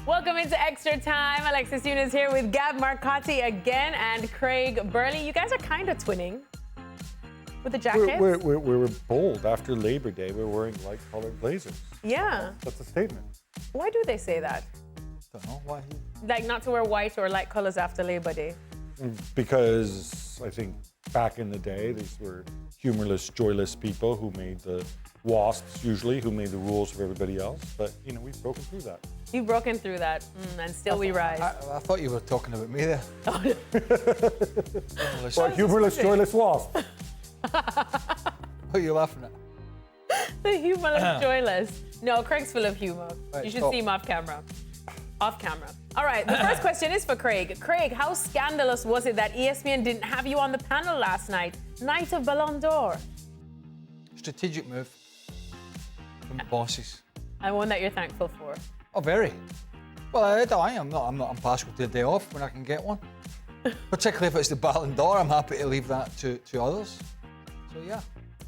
Welcome into Extra Time. Alexis Yunus here with Gab Marcotti again and Craig Burley. You guys are kind of twinning with the jackets. We were bold. After Labor Day, we're wearing light-colored blazers. Yeah. That's a statement. Why do they say that? Don't know why. Like not to wear white or light colors after Labor Day? Because I think back in the day, these were humorless, joyless people who made the WASPs, usually, who made the rules for everybody else. But, you know, we've broken through that. You've broken through that, and still we rise. I thought you were talking about me there. Humorless, joyless WASP. What are you laughing at? The humorless, joyless. No, Craig's full of humor. Right, You should stop. see him off camera. Off camera. All right, the first question is for Craig. Craig, how scandalous was it that ESPN didn't have you on the panel last night? Night of Ballon d'Or. Strategic move from the bosses. And one that you're thankful for. Oh, very. Well, I am not. I'm not impartial to a day off when I can get one. Particularly if it's the Ballon d'Or, I'm happy to leave that to others. So yeah,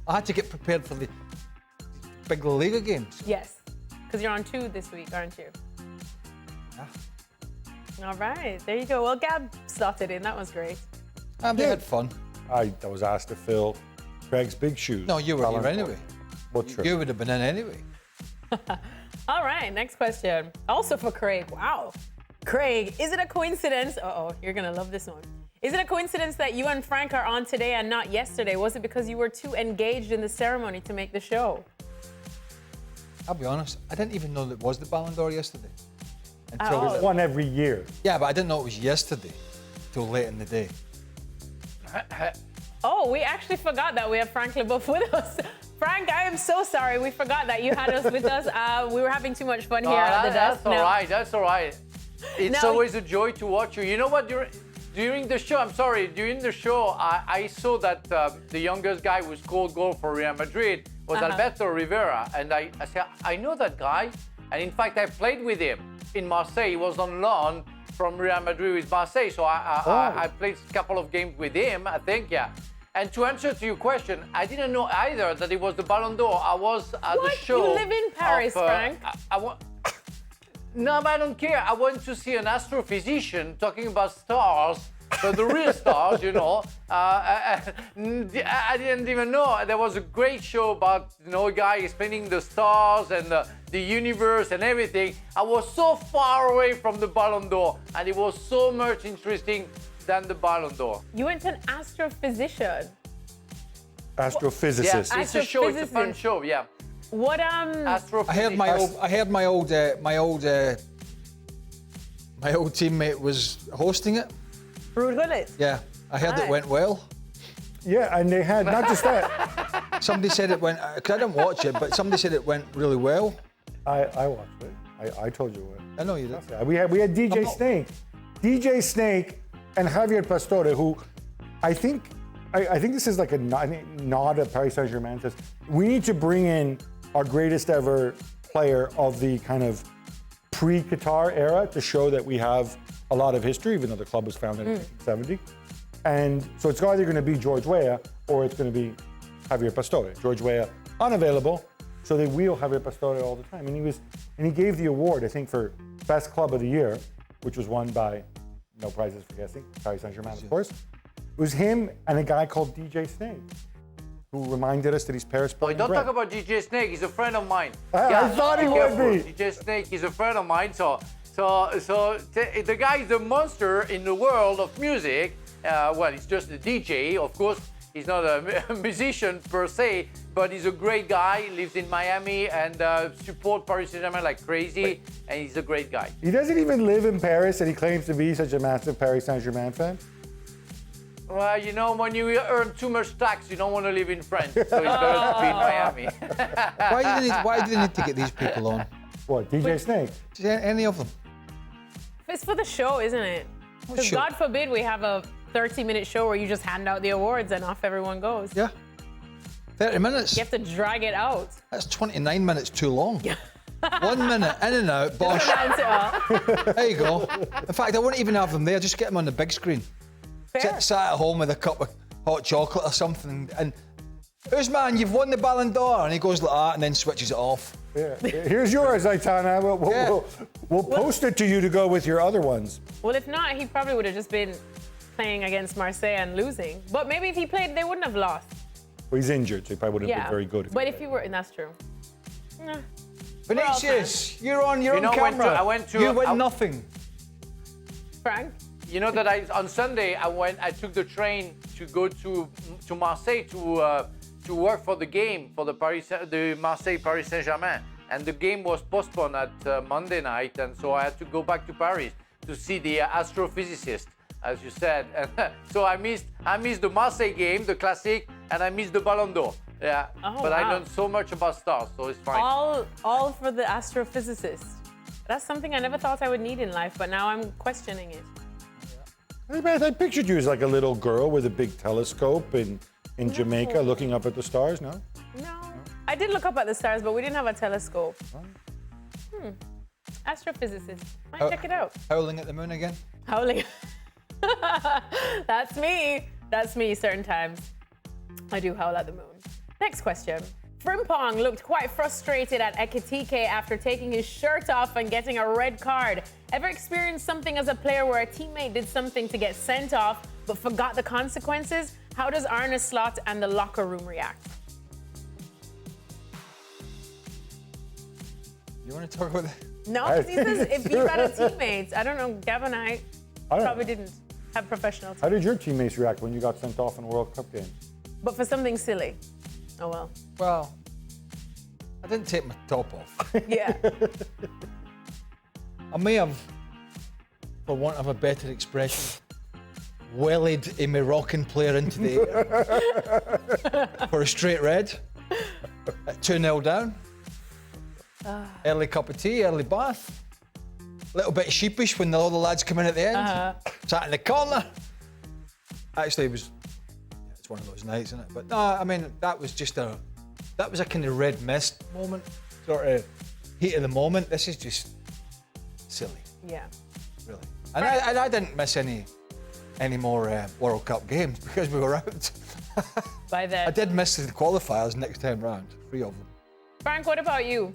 I had to get prepared for the big La Liga games. Yes, because you're on 2 this week, aren't you? Yeah. All right, there you go. Well, Gab slotted in. That was great. They had fun. I was asked to fill Craig's big shoes. No, you were here anyway. What's true? You would have been in anyway. All right, next question. Also for Craig. Wow. Craig, is it a coincidence? Uh-oh, you're going to love this one. Is it a coincidence that you and Frank are on today and not yesterday? Was it because you were too engaged in the ceremony to make the show? I'll be honest, I didn't even know that it was the Ballon d'Or yesterday. Oh. One every year. Yeah, but I didn't know it was yesterday till late in the day. Oh, we actually forgot that we have Frank LeBeouf with us. Frank, I am so sorry. We forgot that you had us with us. We were having too much fun here at the desk. That's all right. That's all right. It's Now- always a joy to watch you. You know what? During the show, during the show, I saw that the youngest guy who scored goal for Real Madrid was Alberto Rivera. And I said, I know that guy. And in fact, I played with him in Marseille. He was on loan from Real Madrid with Marseille. So I played a couple of games with him, I think, yeah. And to answer to your question, I didn't know either that it was the Ballon d'Or. I was at the show. You live in Paris, Frank. No, but I don't care. I went to see an astrophysician talking about stars, but the real stars, you know. I didn't even know. There was a great show about, you know, a guy explaining the stars and the universe and everything. I was so far away from the Ballon d'Or, and it was so much interesting than the Ballon d'Or. You went to an astrophysician. Astrophysicist. Yeah, it's a show. It's a fun show. Yeah. What Astrophysicist. I heard my old teammate was hosting it. Ruud Gullit. Yeah, I heard it went well. Yeah, and they had not just that. Somebody said it went. Cause I didn't watch it, but somebody said it went really well. I watched it. I told you what. I know you did. We had DJ Snake. DJ Snake and Javier Pastore, who I think this is like a nod at Paris Saint-Germain. Says we need to bring in our greatest ever player of the kind of pre-Qatar era to show that we have a lot of history, even though the club was founded in 1970. And so it's either going to be George Weah or it's going to be Javier Pastore. George Weah unavailable, so they wheel Javier Pastore all the time. And he gave the award, I think, for best club of the year, which was won by, no prizes for guessing, Paris Saint-Germain, of course. It was him and a guy called DJ Snake, who reminded us that he's Paris-born. Don't talk about DJ Snake. He's a friend of mine. I thought he would be. DJ Snake is a friend of mine. So the guy is a monster in the world of music. Well, he's just a DJ, of course. He's not a musician per se, but he's a great guy. He lives in Miami and support Paris Saint-Germain like crazy. And he's a great guy. He doesn't even live in Paris, and he claims to be such a massive Paris Saint-Germain fan. Well, you know, when you earn too much tax, you don't want to live in France. So it's better to be in Miami. Why do they need to get these people on? What, DJ Snake? Any of them? It's for the show, isn't it? Because show? God forbid we have a 30-minute show where you just hand out the awards and off everyone goes. Yeah. 30 minutes. You have to drag it out. That's 29 minutes too long. 1 minute, in and out, bosh. Announce it all. There you go. In fact, I wouldn't even have them there. Just get them on the big screen. Fair. Sat at home with a cup of hot chocolate or something, and Usman, you've won the Ballon d'Or. And he goes like that and then switches it off. Yeah. Here's yours, Aitana. We'll post it to you to go with your other ones. Well, if not, he probably would have just been playing against Marseille and losing. But maybe if he played, they wouldn't have lost. Well, he's injured, so he probably wouldn't have been very good. But if you were, and that's true. Nah. Vinicius, you're on camera. You win nothing. Frank? You know that on Sunday I took the train to go to Marseille to work for the game for the Marseille Paris Saint-Germain, and the game was postponed at Monday night, and so I had to go back to Paris to see the astrophysicist, as you said. And so I missed the Marseille game, the classic, and I missed the Ballon d'Or. Yeah, but I learned so much about stars, so it's fine. All for the astrophysicist. That's something I never thought I would need in life, but now I'm questioning it. I pictured you as like a little girl with a big telescope in Jamaica looking up at the stars, no? No. I did look up at the stars, but we didn't have a telescope. Astrophysicist. Might check it out. Howling at the moon again? Howling. That's me. That's me certain times. I do howl at the moon. Next question. Frimpong looked quite frustrated at Ekitike after taking his shirt off and getting a red card. Ever experienced something as a player where a teammate did something to get sent off but forgot the consequences? How does Arne Slot and the locker room react? You want to talk about that? No, because he says if you had a teammate, I don't know, Gavin and I probably didn't have professional teammates. How did your teammates react when you got sent off in a World Cup game? But for something silly. Oh well. Well, I didn't take my top off. Yeah. I may have, for want of a better expression, wellied a Moroccan player into the air for a straight red at 2-0 down. Early cup of tea, early bath. A little bit sheepish when all the lads come in at the end. Sat in the corner. Actually, it's one of those nights, isn't it? But no, I mean, that was a kind of red mist moment, sort of heat of the moment. This is just silly. Yeah. Really. And I didn't miss any more World Cup games because we were out. By then. I did miss the qualifiers next time round, 3 of them. Frank, what about you?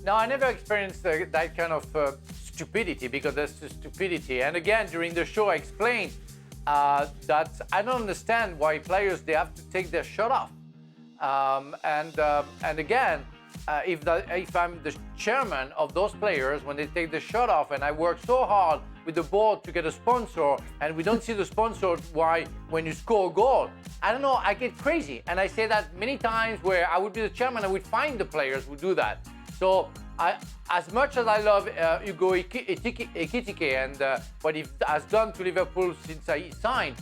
No, I never experienced that kind of stupidity, because that's just stupidity. And again, during the show, I explained that I don't understand why players, they have to take their shirt off. And again, if I'm the chairman of those players, when they take the shirt off, and I work so hard with the board to get a sponsor, and we don't see the sponsor when you score a goal, I don't know, I get crazy. And I say that many times, where I would be the chairman, I would find the players who do that. So as much as I love Hugo Ekitike and what he has done to Liverpool since he signed,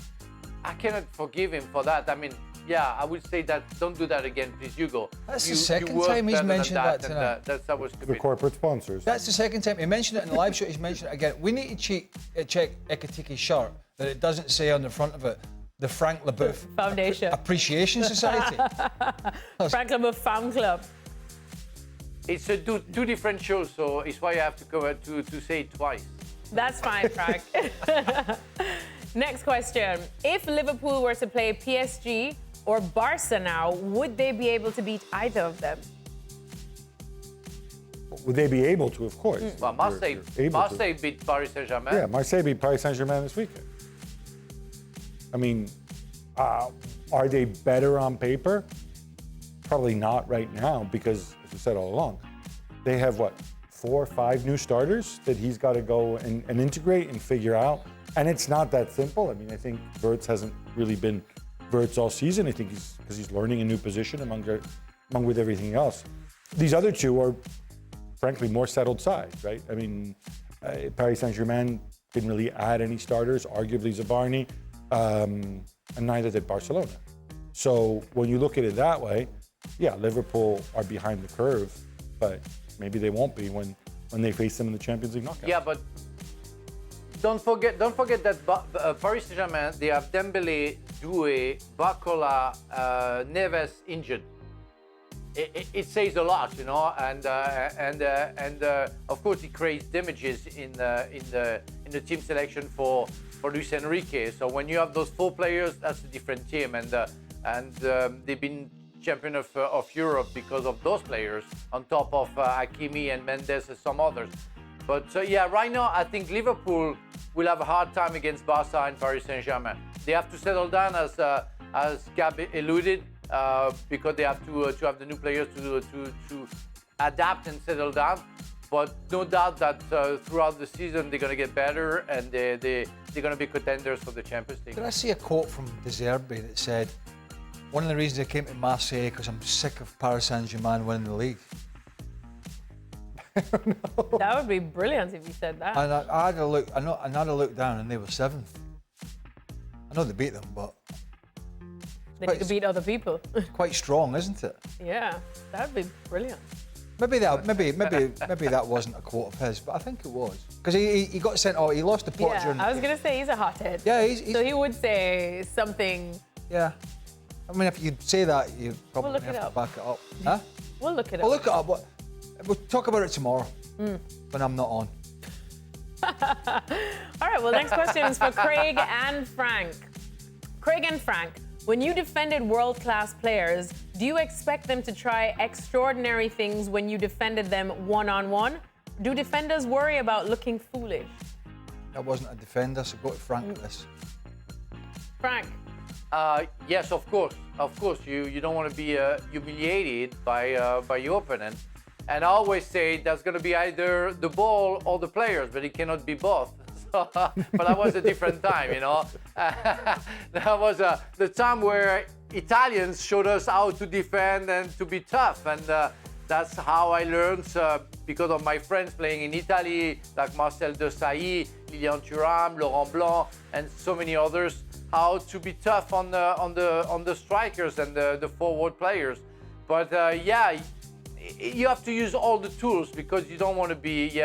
I cannot forgive him for that. I mean, yeah, I would say that don't do that again, please, Hugo. That's the second time he's mentioned that tonight. That was stupid. The corporate sponsors. That's the second time. He mentioned it in the live show, he's mentioned it again. We need to check Ekitike's shirt, that it doesn't say on the front of it, the Frank Leboeuf Foundation. Appreciation Society. Frank Leboeuf Fan Club. It's two different shows, so it's why I have to cover to say it twice. That's fine, Frank. Next question. If Liverpool were to play PSG or Barca now, would they be able to beat either of them? Would they be able to? Of course. Well, Marseille beat Paris Saint-Germain. Yeah, Marseille beat Paris Saint-Germain this weekend. I mean, are they better on paper? Probably not right now, because, as I said all along, they have, 4 or 5 new starters that he's got to go and integrate and figure out. And it's not that simple. I mean, I think Wirtz hasn't really been Wirtz all season. I think because he's learning a new position among with everything else. These other two are, frankly, more settled sides, right? I mean, Paris Saint-Germain didn't really add any starters, arguably Zabarni, and neither did Barcelona. So when you look at it that way, yeah, Liverpool are behind the curve, but maybe they won't be when they face them in the Champions League knockout. Yeah, but don't forget that Paris Saint-Germain, they have Dembélé, Doué, Barcola, Neves injured. It says a lot, you know, and of course it creates damages in the team selection for Luis Enrique. So when you have those 4 players, that's a different team. And and they've been champion of Europe because of those players, on top of Hakimi and Mendes and some others. But yeah, right now I think Liverpool will have a hard time against Barca and Paris Saint-Germain. They have to settle down, as Gab alluded, because they have to have the new players to adapt and settle down. But no doubt that throughout the season they're going to get better, and they're going to be contenders for the Champions League. Did I see a quote from De Zerbi that said, one of the reasons I came to Marseille because I'm sick of Paris Saint-Germain winning the league? That would be brilliant if you said that. And I had a look. I had a look down, and they were 7th. I know they beat them, but They need to beat other people. quite strong, isn't it? Yeah, that would be brilliant. Maybe that wasn't a quote of his, but I think it was because he got sent out. He lost the pot Yeah, during. I was going to say he's a hothead. Yeah, he's So he would say something. yeah. I mean, if you say that, you probably look have it to up. back it up. Huh? We'll look it We'll up. look it up. We'll talk about it tomorrow when I'm not on. All right, well, next question is for Craig and Frank. Craig and Frank, when you defended world-class players, do you expect them to try extraordinary things when you defended them one-on-one? Do defenders worry about looking foolish? I wasn't a defender, so go to Frank with this. Frank, Yes, of course. Of course, you don't want to be humiliated by your opponent. And I always say that's going to be either the ball or the players, but it cannot be both. So, but that was a different time, you know. That was the time where Italians showed us how to defend and to be tough, and that's how I learned because of my friends playing in Italy, like Marcel Desailly, Lilian Thuram, Laurent Blanc, and so many others, how to be tough on the strikers and the forward players. But yeah, you have to use all the tools because you don't want to be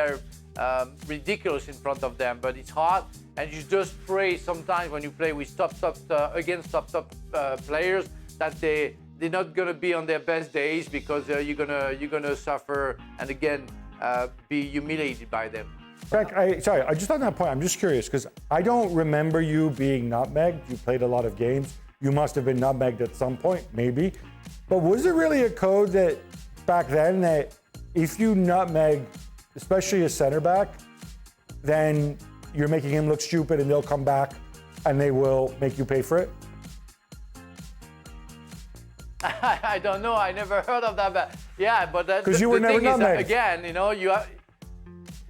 ridiculous in front of them. But it's hard, and you just pray sometimes when you play with top players that they're not gonna be on their best days, because you're gonna suffer and again be humiliated by them. Frank, I just on that point, I'm just curious because I don't remember you being nutmegged. You played a lot of games. You must have been nutmegged at some point, maybe. But was there really a code that back then that if you nutmeg, especially a center back, then you're making him look stupid and they'll come back and they will make you pay for it? I don't know. I never heard of that, but yeah, but because you were never nutmegged. Again, you know, you are.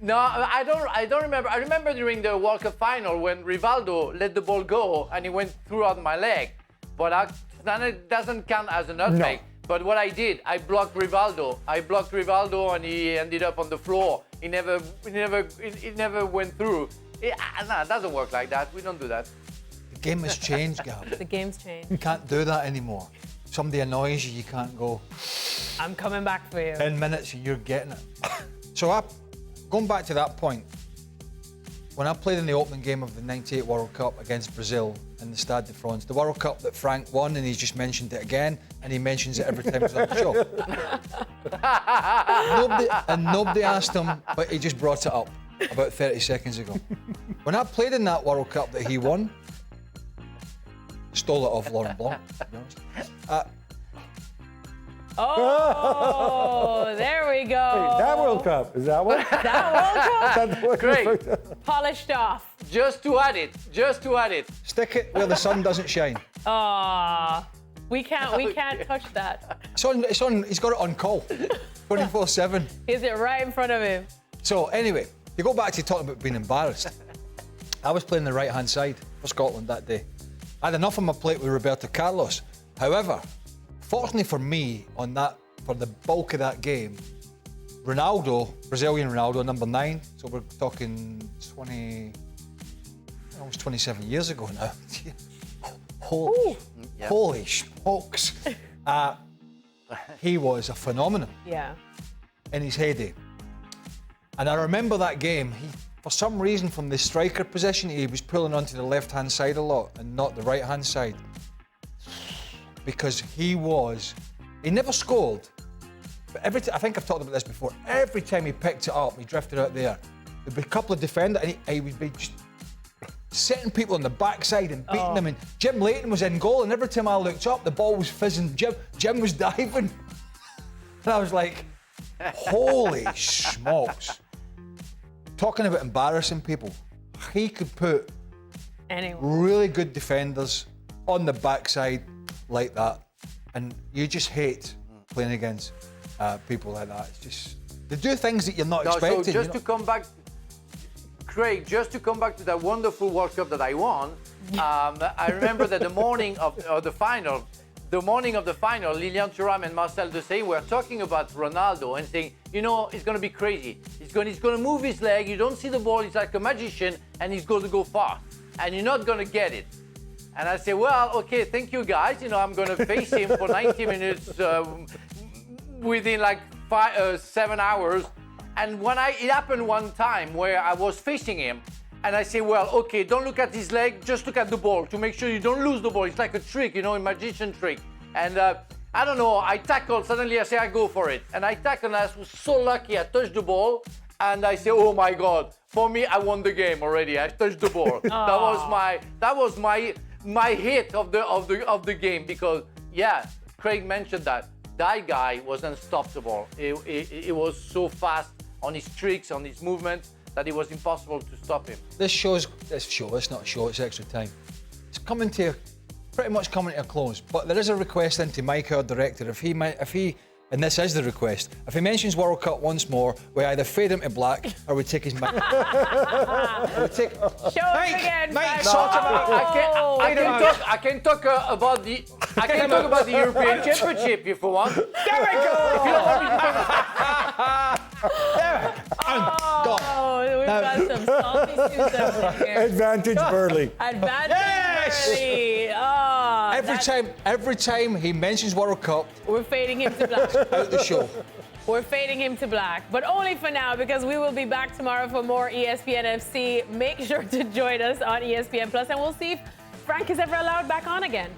No, I don't remember. I remember during the World Cup final when Rivaldo let the ball go and he went throughout my leg, but that doesn't count as a nutmeg. No. But what I did, I blocked Rivaldo. And he ended up on the floor. It never went through. It doesn't work like that. We don't do that. The game has changed, Gab. the game's changed. You can't do that anymore. Somebody annoys you, you can't go. I'm coming back for you. 10 minutes and you're getting it. So going back to that point, when I played in the opening game of the '98 World Cup against Brazil in the Stade de France, the World Cup that Frank won, and he's just mentioned it again, and he mentions it every time he's on the show. Nobody asked him, but he just brought it up about 30 seconds ago. When I played in that World Cup that he won, stole it off Laurent Blanc, to be honest. Oh, there we go. Wait, that World Cup, is that one? That World Cup? Great. Polished off. Just to add it. Stick it where the sun doesn't shine. Ah, we can't touch that. It's on. He's got it on call, 24/7. Is it right in front of him? So anyway, you go back to talking about being embarrassed. I was playing the right-hand side for Scotland that day. I had enough on my plate with Roberto Carlos. However, fortunately for me, for the bulk of that game, Ronaldo, Brazilian Ronaldo, number 9. So we're talking almost 27 years ago now. Holy smokes! He was a phenomenon. Yeah. In his heyday. And I remember that game, for some reason from the striker position, he was pulling onto the left-hand side a lot and not the right-hand side. Because he never scored, but I think I've talked about this before, every time he picked it up, he drifted out there, there'd be a couple of defenders and he would be just setting people on the backside and beating them. And Jim Leighton was in goal, and every time I looked up, the ball was fizzing. Jim was diving. And I was like, holy smokes. Talking about embarrassing people, he could put really good defenders on the backside like that. And you just hate playing against people like that. It's just, they do things that you're not expecting. So just to come back, Craig, just to come back to that wonderful World Cup that I won, I remember that the morning of the final, Lilian Thuram and Marcel Desailly were talking about Ronaldo and saying, you know, it's going to be crazy. He's going to move his leg. You don't see the ball. He's like a magician, and he's going to go far, and you're not going to get it. And I say, well, okay, thank you guys. You know, I'm going to face him for 90 minutes within like 7 hours. And it happened one time where I was facing him, and I say, well, okay, don't look at his leg, just look at the ball to make sure you don't lose the ball. It's like a trick, you know, a magician trick. And I don't know, I tackled, suddenly I say, I go for it. And I tackled, and I was so lucky, I touched the ball, and I say, oh my God, for me, I won the game already. I touched the ball. That was my hit of the game, because, yeah, Craig mentioned that. That guy was unstoppable. It was so fast on his tricks, on his movements, that it was impossible to stop him. It's not a show, it's extra time. It's pretty much coming to a close, but there is a request into Mike, our director, if he, and this is the request, if he mentions World Cup once more, we either fade him to black or we take his mic. Show us again. Mike, talk about I can talk about the European Championship if you want. There we go! We've got some salty Susan here. Advantage Burley. Burley. Every time he mentions World Cup, we're fading him to black. out the show. We're fading him to black, but only for now, because we will be back tomorrow for more ESPN FC. Make sure to join us on ESPN Plus, and we'll see if Frank is ever allowed back on again.